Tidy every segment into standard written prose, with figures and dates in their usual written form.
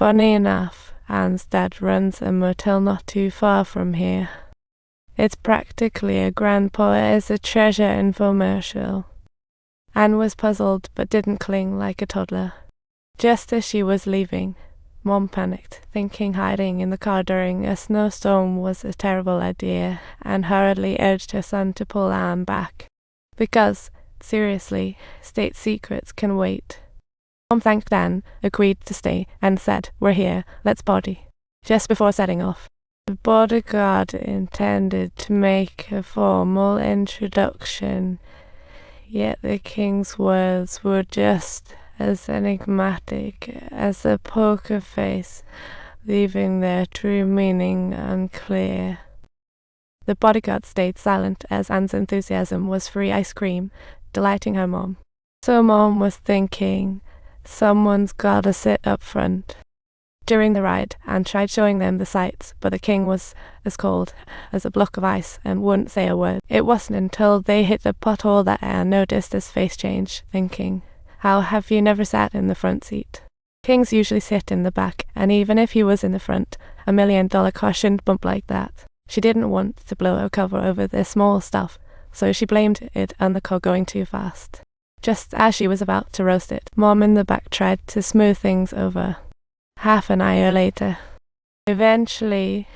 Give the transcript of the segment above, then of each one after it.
Funny enough, Anne's dad runs a motel not too far from here. It's practically a grandpa is a treasure infomercial. Anne was puzzled but didn't cling like a toddler. Just as she was leaving, Mom panicked, thinking hiding in the car during a snowstorm was a terrible idea, and hurriedly urged her son to pull Anne back. Because, seriously, state secrets can wait. Mom thanked Anne, agreed to stay, and said, "We're here, let's party." Just before setting off, the bodyguard intended to make a formal introduction, yet the king's words were just as enigmatic as a poker face, leaving their true meaning unclear. The bodyguard stayed silent as Anne's enthusiasm was free ice cream, delighting her mom. So Mom was thinking, someone's gotta sit up front. During the ride, Anne tried showing them the sights, but the king was as cold as a block of ice and wouldn't say a word. It wasn't until they hit the pothole that Anne noticed his face change, thinking, how have you never sat in the front seat? Kings usually sit in the back, and even if he was in the front, $1 million car shouldn't bump like that. She didn't want to blow a cover over the small stuff, so she blamed it on the car going too fast. Just as she was about to roast it, Mom in the back tried to smooth things over. Half an hour later, eventually,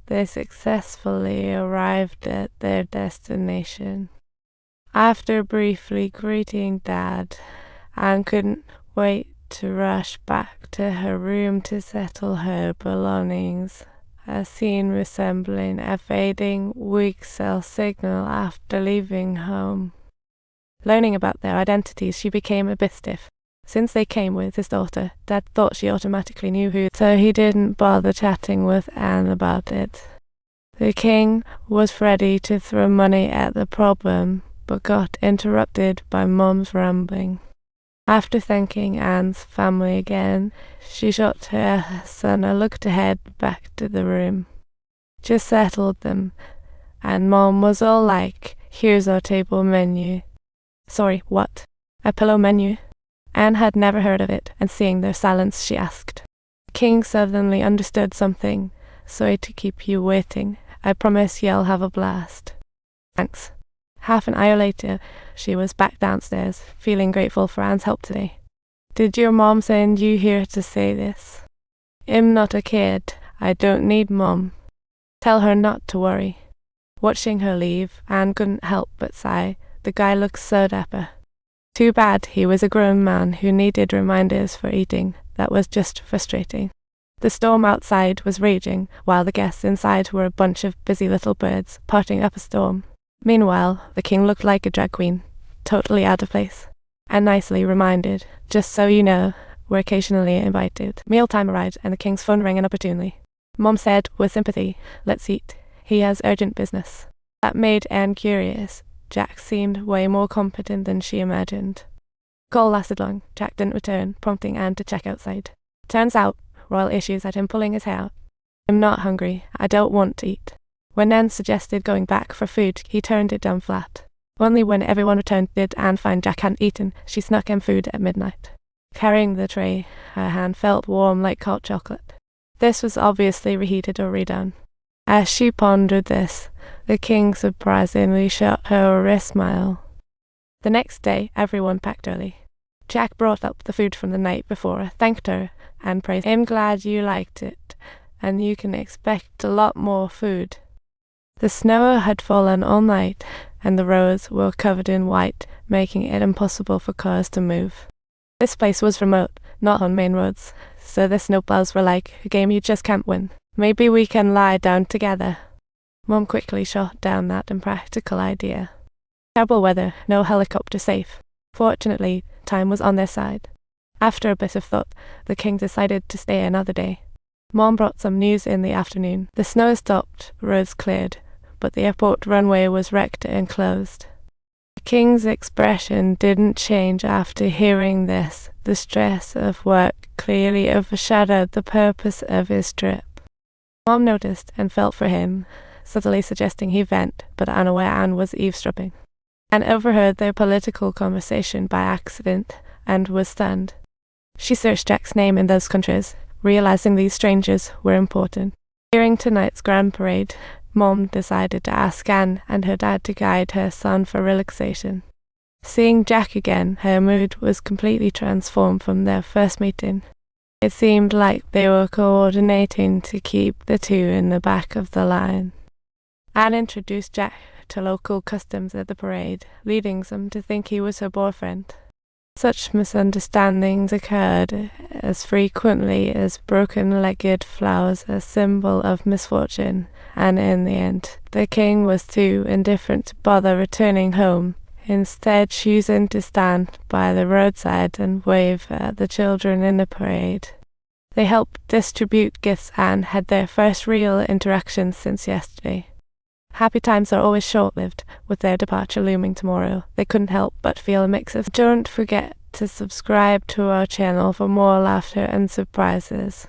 they successfully arrived at their destination. After briefly greeting Dad, Anne couldn't wait to rush back to her room to settle her belongings, a scene resembling a fading weak cell signal after leaving home. Learning about their identities, she became a bit stiff. Since they came with his daughter, Dad thought she automatically knew who, so he didn't bother chatting with Anne about it. The king was ready to throw money at the problem, but got interrupted by Mom's rambling. After thanking Anne's family again, she shot her son a look to head back to the room. Just settled them, and Mom was all like, "Here's our table menu." Sorry, what? A pillow menu? Anne had never heard of it, and seeing their silence, she asked. The king suddenly understood something. "Sorry to keep you waiting. I promise you'll have a blast." "Thanks." Half an hour later, she was back downstairs, feeling grateful for Anne's help today. "Did your mom send you here to say this?" "I'm not a kid. I don't need Mom. Tell her not to worry." Watching her leave, Anne couldn't help but sigh. The guy looked so dapper. Too bad he was a grown man who needed reminders for eating. That was just frustrating. The storm outside was raging, while the guests inside were a bunch of busy little birds, parting up a storm. Meanwhile, the king looked like a drag queen, totally out of place. And nicely reminded, "Just so you know, we're occasionally invited." Mealtime arrived, and the king's phone rang inopportunely. Mom said, with sympathy, "Let's eat. He has urgent business." That made Anne curious. Jack seemed way more competent than she imagined. The call lasted long. Jack didn't return, prompting Anne to check outside. Turns out, royal issues had him pulling his hair out. "I'm not hungry. I don't want to eat." When Anne suggested going back for food, he turned it down flat. Only when everyone returned did Anne find Jack hadn't eaten. She snuck him food at midnight. Carrying the tray, her hand felt warm like hot chocolate. This was obviously reheated or redone. As she pondered this, the king surprisingly shot her a smile. The next day, everyone packed early. Jack brought up the food from the night before, thanked her, and praised, "I'm glad you liked it, and you can expect a lot more food." The snow had fallen all night, and the roads were covered in white, making it impossible for cars to move. This place was remote, not on main roads, so the snowplows were like a game you just can't win. "Maybe we can lie down together." Mom quickly shot down that impractical idea. Terrible weather, no helicopter safe. Fortunately, time was on their side. After a bit of thought, the king decided to stay another day. Mom brought some news in the afternoon. The snow stopped, roads cleared, but the airport runway was wrecked and closed. The king's expression didn't change after hearing this. The stress of work clearly overshadowed the purpose of his trip. Mom noticed and felt for him, subtly suggesting he vent, but unaware Anne was eavesdropping. Anne overheard their political conversation by accident and was stunned. She searched Jack's name in those countries, realizing these strangers were important. During tonight's grand parade, Mom decided to ask Anne and her dad to guide her son for relaxation. Seeing Jack again, her mood was completely transformed from their first meeting. It seemed like they were coordinating to keep the two in the back of the line. Anne introduced Jack to local customs at the parade, leading some to think he was her boyfriend. Such misunderstandings occurred as frequently as broken-legged flowers, a symbol of misfortune, and in the end, the king was too indifferent to bother returning home, instead choosing to stand by the roadside and wave at the children in the parade. They helped distribute gifts and had their first real interaction since yesterday. Happy times are always short-lived. With their departure looming tomorrow, they couldn't help but feel a mix of. Don't forget to subscribe to our channel for more laughter and surprises.